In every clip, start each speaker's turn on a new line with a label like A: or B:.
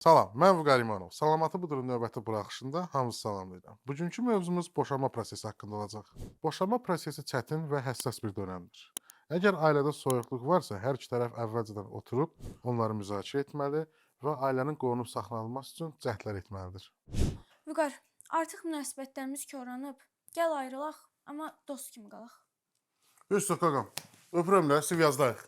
A: Salam, mən Vüqar İmanov. Salamatı budur növbəti buraxışında hamınızı salamlayıram. Bugünkü mövzumuz boşanma prosesi haqqında olacaq. Boşanma prosesi çətin və həssas bir dönəmdir. Əgər ailədə soyuqluq varsa, hər iki tərəf əvvəlcədən oturub onları müzakirə etməli və ailənin qorunub saxlanılması üçün cəhdlər etməlidir.
B: Vüqar, artıq münasibətlərimiz korlanıb. Gəl ayrılaq, amma dost kimi qalaq.
A: Üstü qaqam, öpürəm də, siv yazdayıq.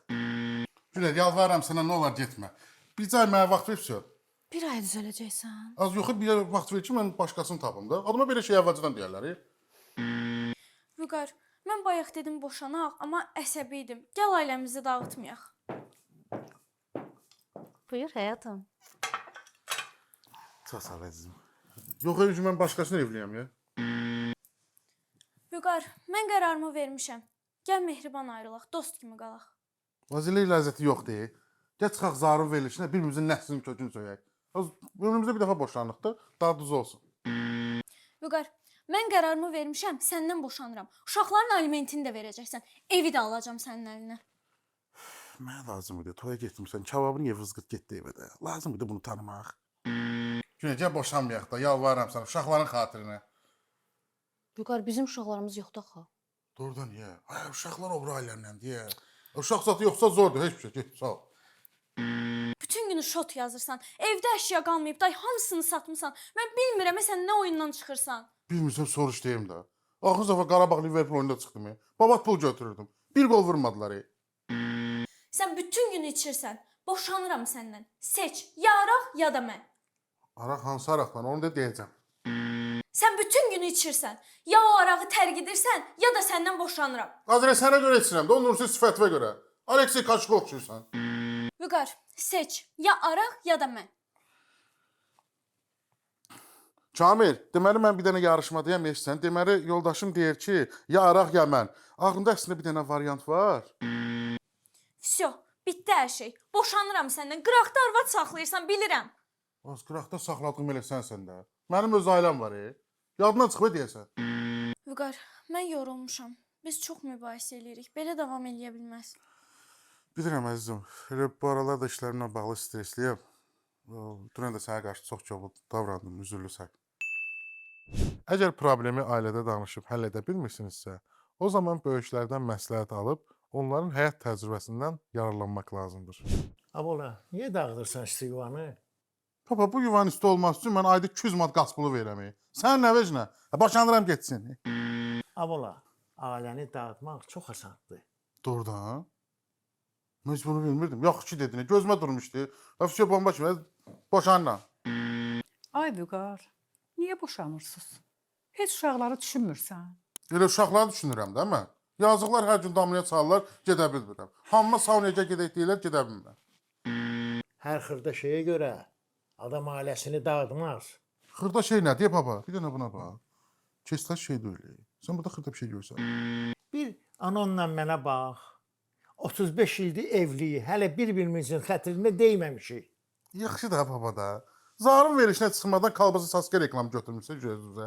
A: Gülə, yalvarıram sənə, nə olar getmə. Bir ay mənə vaxt versin.
B: Bir ay düzələcəksən.
A: Az yoxu bir vaxt ver ki, mən başqasını tapım da. Adama belə şey əvvəlcədən deyərlər.
B: Vüqar, mən bayaq dedim boşanaq, amma əsəbi idim. Gəl ailəmizi dağıtmayaq.
C: Buyur həyatım.
A: Çox sağ ol əzizim. Yox, öncə mən başqasını evliyəm ya.
B: Vüqar, mən qərarımı vermişəm. Gəl mehriban ayrılaq, dost kimi qalaq.
A: Vazilə ləzzəti yoxdur. Gəl çıxaq zarın verilişinə, birimizin nəslinin kökünü söyək. Ömrümüzdə bir dəfə boşanlıqda, daha düz olsun.
B: Vüqar, mən qərarımı vermişəm, səndən boşanıram. Uşaqların alimentini də verəcəksən. Evi də alacağam sənin əlinə.
A: Mənə lazım idi, toya getmirsən, kebabını ye vızqıt getdi evə də. Lazım idi bunu tanımaq. Günə, gəl boşanmayaq da, yalvarıram sənə, uşaqların xatirinə.
C: Vüqar, bizim uşaqlarımız yoxdur axı.
A: Doğrudan niyə? Ay, uşaqlar obra ailəndən deyə. Uşaq zatı yoxsa zordur, heç bir şey, get, sağ ol.
B: Bütün günü şot yazırsan. Evdə əşya qalmayıb, day hamısını satmısan. Mən bilmirəm, sən nə oyundan çıxırsan.
A: Bilmirsən, soruş deyim də. Axır dəfə Qarabağ Liverpool oyunda çıxdım ya. Babat pul götürürdüm. Bir gol vurmadılar.
B: Sən bütün gün içirsən. Boşanıram səndən. Seç, ya araq, ya da mən.
A: Araq hansı araqdan, onu da deyəcəm.
B: Sən bütün gün içirsən. Ya o arağı tərk edirsən, ya da səndən boşanıram.
A: Qadrə sənə görə içirəm də, onun sifətvə görə. Alexey Kaçko oxşuyursan.
B: Vüqar, seç, ya araq, ya da mən.
A: Kamil, deməli mən bir dənə yarışmadayam eşsən. Deməli yoldaşım deyir ki, ya araq ya mən. Ağlında əslində bir dənə variant var.
B: Всё, bitdi hər şey. Boşanıram səndən. Qıraqda arvad saxlayırsan, bilirəm.
A: Az qıraqda saxladığım elə sənsən də. Mənim öz ailəm var. Yadından çıxıb deyəsən.
B: Vüqar, mən yorulmuşam. Biz çox mübahisə eləyirik. Belə davam eləyə bilməz.
A: Bilirəm əzizim. Elə bu aralar da işlərimlə bağlı stressliyəm. Dünən də sənə qarşı çox kobud davrandım, üzürlüsən. Əgər problemi ailədə danışıb həll edə bilmirsinizsə, o zaman böyüklərdən məsləhət alıb, onların həyat təcrübəsindən yararlanmaq lazımdır.
D: Abola, niyə dağıdırsan işte yuvanı?
A: Papa, bu yuvanın üstü olması üçün mən ayda 200 manat qaz pulu verirəm. Sən nə vecinə? Boşanıram getsin.
D: Abola, ailəni dağıtmaq çox asandır.
A: Doğrudan. Mən heç bunu bilmirdim. Yaxşı ki dedin. Gözümə durmuşdu. Öfşə bomba kimi boşanıram.
E: Ay Vüqar, niyə boşanırsınız? Heç uşaqları düşünmürsən?
A: Elə uşaqları düşünürəm də mən. Yazıqlar hər gün damlaya çalırlar, gedə bilmirəm. Hamma saunaya gedək deyirlər, gedə bilmirəm.
D: Hər xırda şeyə görə adam ailəsini dağıtmaz.
A: Xırda şey nədir baba? Bir dənə buna bax. Keçdər şey deyil. Sən burada xırda bir şey görsən.
D: Bir anonla mənə bax. 35 ildir evliyik, hələ bir-birimizin xətrinə deyməmişik.
A: Yaxşı da baba da. Zarın verişinə çıxmadan kalbası Sasuke reklam götürmüşsə gözünüzə.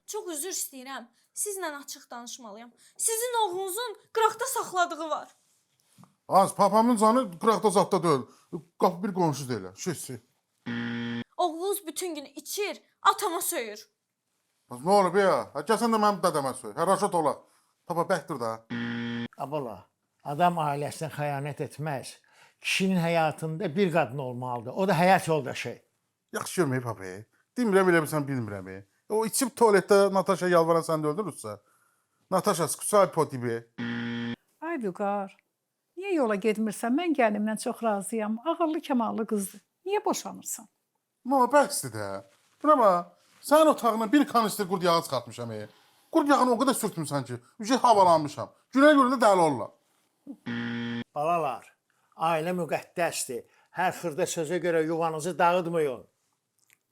B: Çox üzr istəyirəm. Sizlə açıq danışmalıyam. Sizin oğlunuzun qıraqda saxladığı var.
A: Az, papamın canı qıraqda zatda deyil. Qapı bir qonşu deyil. Şeysi.
B: Oğlunuz bütün gün içir, atama söyür.
A: Nə olub ya? Gəlsən də mənim dədəmə söy. Hər raşat ola. Papa bəkdir da.
D: Abola, adam ailəsinə xəyanət etməz. Kişinin həyatında bir qadın olmalıdır. O da həyat yoldaşı.
A: Yaxşı görməyib papa. Demirəm elə bilsən bilmirəm. O içib tualetdə Natasha yalvaran sən də öldürürsə. Natasha skusal potibi.
E: Ay Vüqar, niyə yola getmirsən? Mən gəlinimdən çox razıyam. Ağıllı, kamallı qızdır. Niyə boşanırsan?
A: Mama bəksdir də. Buna bax. Sənin otağına bir kanister qurd yağı çıxartmışam. Qurd yağını o qədər sürtmüsən ki, ücə havalanmışam. Günə görə də dəli olurlar.
D: Balalar, ailə müqəddəsdir. Hər xırda sözə görə yuvanızı dağıtmayın.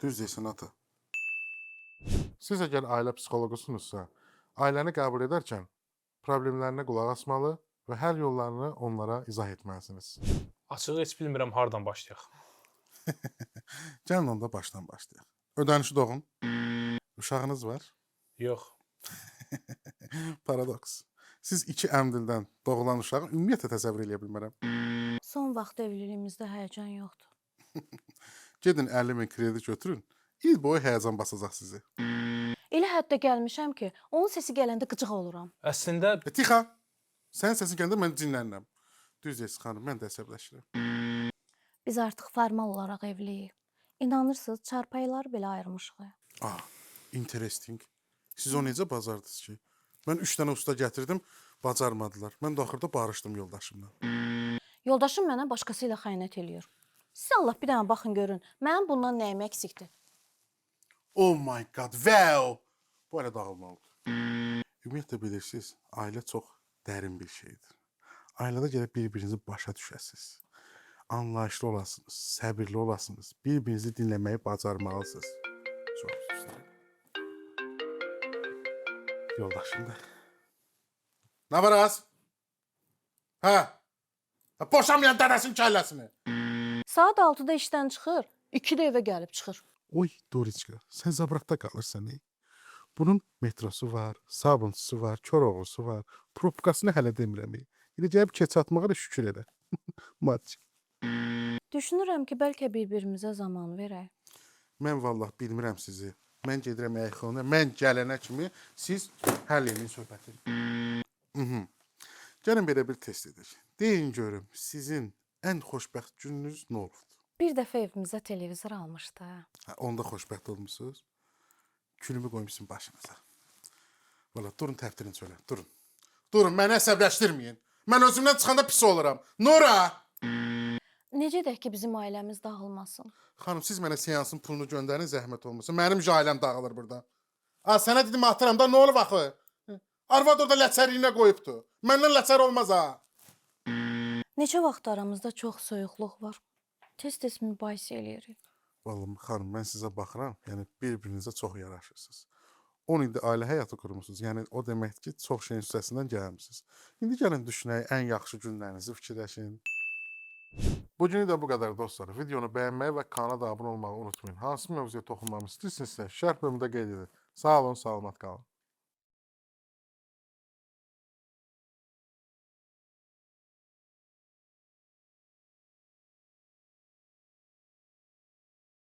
A: Düz deyirsən ata. Siz əgər ailə psixoloqusunuzsa, ailəni qəbul edərkən problemlərinə qulaq asmalı və həll yollarını onlara izah etməlisiniz.
F: Açığı heç bilmirəm hardan başlayaq.
A: Gəlin onda başdan başlayaq. Ödənişi doğun. Uşağınız var.
F: Yox.
A: Paradoks. Siz iki əmdildən doğulan uşağı ümumiyyətlə təsəvvür edə bilmərəm.
C: Son vaxt evliliyimizdə həyəcan yoxdur.
A: Gedin 50 min kredi götürün. İl boyu həyəcan basacaq sizi.
C: Elə həddə gəlmişəm ki, onun səsi gələndə qıcıq oluram.
F: Əslində
A: Tixa, sənin səsin gəndə mən cinlənirəm. Düz deyirsən xanım, mən də əsəbləşirəm.
C: Biz artıq formal olaraq evliyik. İnanırsınız, çarpayıları belə ayırmışıq.
A: Interesting. Siz o necə bacardınız ki? Mən 3 dənə usta gətirdim, bacarmadılar. Mən də axırda barışdım yoldaşımla.
C: Yoldaşım mənə başqası ilə xəyanət eləyir. Siz Allah bir dənə baxın görün, mənim bundan nəyim əksikdir?
A: Oh my god, wow! Bu elə dağılmalıdır. Ümumiyyətlə bilirsiniz, ailə çox dərin bir şeydir. Ailədə gəlib bir-birinizi başa düşəsiniz. Anlayışlı olasınız, səbirli olasınız, bir-birinizi dinləməyi bacarmalısınız. Çox istəyirəm. Yoldaşım da. Nə var az? Hə? Boşamayan dədəsinin kəlləsini.
C: Saat 6-da işdən çıxır, 2-də evə gəlib çıxır.
A: Oy, Doriçka, sən Zabratda qalırsan, ey. Bunun metrosu var, sabunçusu var, Koroğlusu var, probkasını hələ demirəm, ey. İndi gəlib keç atmağa da şükür elə. Maç.
C: Düşünürəm ki, bəlkə bir-birimizə zaman verək.
A: Mən vallah bilmirəm sizi. Mən gedirəm Əyxona, mən gələnə kimi siz həll edin söhbəti. Gəlin belə bir test edək. Deyin görüm, sizin ən xoşbəxt gününüz nə oldu?
C: Bir dəfə evimizə televizor almışdı.
A: Hə, onda xoşbəxt olmusunuz. Külümü qoymuşsun başınıza. Valla durun təftirin söylə, durun. Durun, məni əsəbləşdirməyin. Mən özümdən çıxanda pis oluram. Nora!
C: Necə edək ki, bizim ailəmiz dağılmasın?
A: Xanım, siz mənə seansın pulunu göndərin, zəhmət olmasın. Mənim ailəm dağılır burada. Sənə dedim, atıram da, nə olub axı? Arvad orada ləçərliyinə qoyubdu. Məndən ləçər olmaz ha.
C: Neçə vaxt aramızda çox soyuqluq var. Tez-tez mübahisə eləyirik.
A: Vallahi xanım, mən sizə baxıram, yəni bir-birinizə çox yaraşırsınız. 10 ildir ailə həyatı qurmusunuz. Yəni o deməkdir ki, çox şeyin üstəsindən gəlmisiniz. İndi gəlin düşünək, ən yaxşı günlərinizi fikirləşin. Bugünü də bu qədər dostlar. Videonu bəyənməyi və kanala da abunə olmağı unutmayın. Hansı mövzuya toxunmamı istəyirsinizsə, şərh bölümündə qeyd edin. Sağ olun, salamat qalın.